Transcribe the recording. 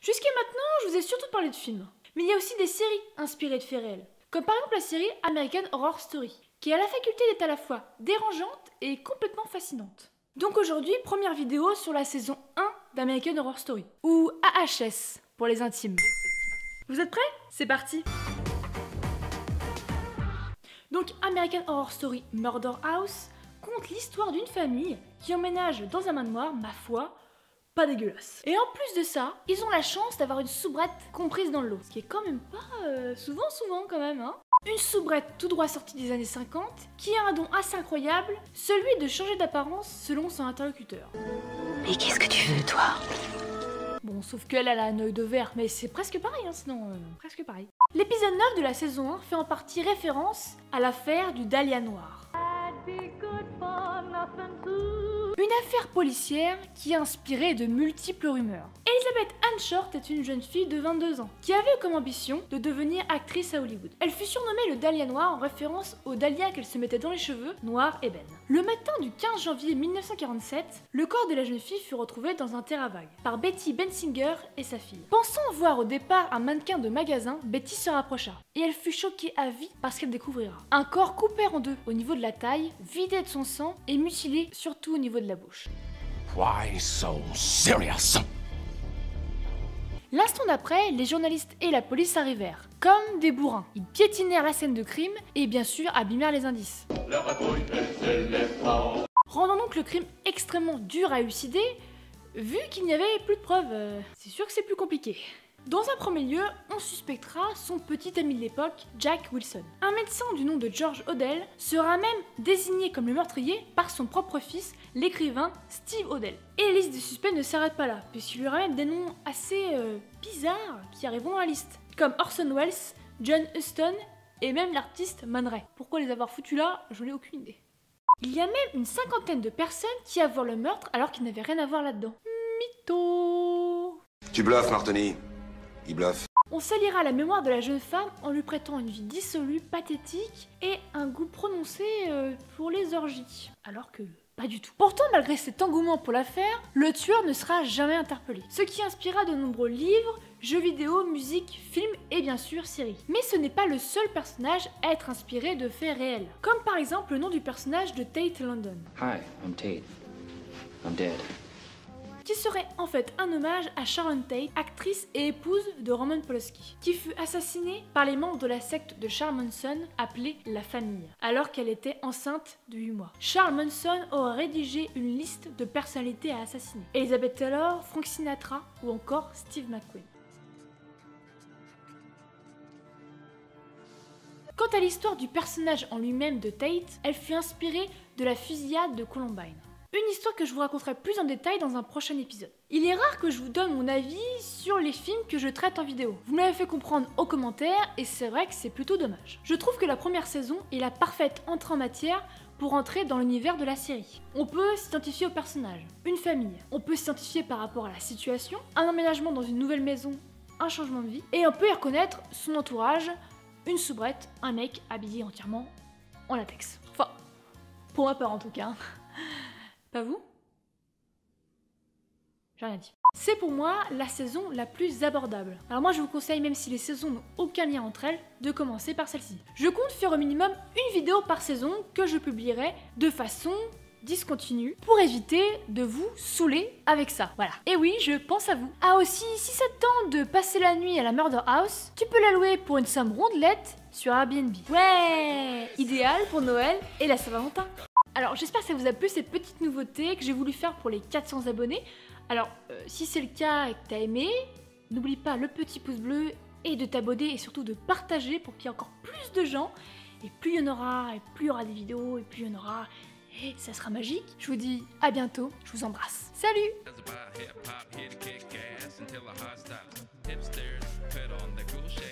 Jusqu'à maintenant, je vous ai surtout parlé de films. Mais il y a aussi des séries inspirées de faits réels. Comme par exemple la série American Horror Story, qui a la faculté d'être à la fois dérangeante et complètement fascinante. Donc aujourd'hui, première vidéo sur la saison 1 d'American Horror Story, ou AHS pour les intimes. Vous êtes prêts? C'est parti! Donc American Horror Story Murder House conte l'histoire d'une famille qui emménage dans un manoir, ma foi, pas dégueulasse. Et en plus de ça, ils ont la chance d'avoir une soubrette comprise dans le lot, ce qui est quand même pas souvent quand même, hein. Une soubrette tout droit sortie des années 50 qui a un don assez incroyable, celui de changer d'apparence selon son interlocuteur. Mais qu'est-ce que tu veux, toi? Bon, sauf qu'elle a un œil de verre, mais c'est presque pareil, hein, sinon, presque pareil. L'épisode 9 de la saison 1 fait en partie référence à l'affaire du Dahlia Noir. Une affaire policière qui a inspiré de multiples rumeurs. Elizabeth Ann Short est une jeune fille de 22 ans qui avait comme ambition de devenir actrice à Hollywood. Elle fut surnommée le Dahlia Noir en référence au dahlia qu'elle se mettait dans les cheveux, noir ébène. Le matin du 15 janvier 1947, le corps de la jeune fille fut retrouvé dans un terrain vague par Betty Bensinger et sa fille. Pensant voir au départ un mannequin de magasin, Betty se rapprocha et elle fut choquée à vie par ce qu'elle découvrira. Un corps coupé en deux au niveau de la taille, vidé de son sang et mutilé surtout au niveau de la bouche. Why so serious? L'instant d'après, les journalistes et la police arrivèrent, comme des bourrins. Ils piétinèrent la scène de crime et bien sûr abîmèrent les indices. Rendant donc le crime extrêmement dur à élucider, vu qu'il n'y avait plus de preuves, c'est sûr que c'est plus compliqué. Dans un premier lieu, on suspectera son petit ami de l'époque, Jack Wilson. Un médecin du nom de George Odell sera même désigné comme le meurtrier par son propre fils, l'écrivain Steve Odell. Et la liste des suspects ne s'arrête pas là, puisqu'il y aura même des noms assez bizarres qui arriveront dans la liste, comme Orson Welles, John Huston et même l'artiste Man Ray. Pourquoi les avoir foutus là, je n'ai aucune idée. Il y a même une cinquantaine de personnes qui avouent le meurtre alors qu'ils n'avaient rien à voir là-dedans. Mytho! Tu bluffes, Martoni. Il bluffe. On salira la mémoire de la jeune femme en lui prêtant une vie dissolue, pathétique et un goût prononcé pour les orgies. Alors que pas du tout. Pourtant, malgré cet engouement pour l'affaire, le tueur ne sera jamais interpellé. Ce qui inspira de nombreux livres, jeux vidéo, musique, films et bien sûr séries. Mais ce n'est pas le seul personnage à être inspiré de faits réels. Comme par exemple le nom du personnage de Tate London. Hi, I'm Tate. I'm dead. Qui serait en fait un hommage à Sharon Tate, actrice et épouse de Roman Polanski, qui fut assassinée par les membres de la secte de Charles Manson appelée La Famille, alors qu'elle était enceinte de 8 mois. Charles Manson aurait rédigé une liste de personnalités à assassiner. Elizabeth Taylor, Frank Sinatra ou encore Steve McQueen. Quant à l'histoire du personnage en lui-même de Tate, elle fut inspirée de la fusillade de Columbine. Une histoire que je vous raconterai plus en détail dans un prochain épisode. Il est rare que je vous donne mon avis sur les films que je traite en vidéo. Vous me l'avez fait comprendre aux commentaires et c'est vrai que c'est plutôt dommage. Je trouve que la première saison est la parfaite entrée en matière pour entrer dans l'univers de la série. On peut s'identifier au personnage, une famille. On peut s'identifier par rapport à la situation, un emménagement dans une nouvelle maison, un changement de vie. Et on peut y reconnaître son entourage, une soubrette, un mec habillé entièrement en latex. Enfin, pour ma part en tout cas. Pas vous? J'ai rien dit. C'est pour moi la saison la plus abordable. Alors moi je vous conseille, même si les saisons n'ont aucun lien entre elles, de commencer par celle-ci. Je compte faire au minimum une vidéo par saison que je publierai de façon discontinue pour éviter de vous saouler avec ça. Voilà. Et oui, je pense à vous. Ah aussi, si ça te tente de passer la nuit à la Murder House, tu peux la louer pour une somme rondelette sur Airbnb. Ouais! Idéal pour Noël et la Saint-Valentin. Alors j'espère que ça vous a plu cette petite nouveauté que j'ai voulu faire pour les 400 abonnés. Alors si c'est le cas et que t'as aimé, n'oublie pas le petit pouce bleu et de t'abonner et surtout de partager pour qu'il y ait encore plus de gens. Et plus il y en aura, et plus il y aura des vidéos, et plus il y en aura, et ça sera magique. Je vous dis à bientôt, je vous embrasse. Salut! Hip hop, here to kick ass until the heart stops. Hipsters put on the cool shade.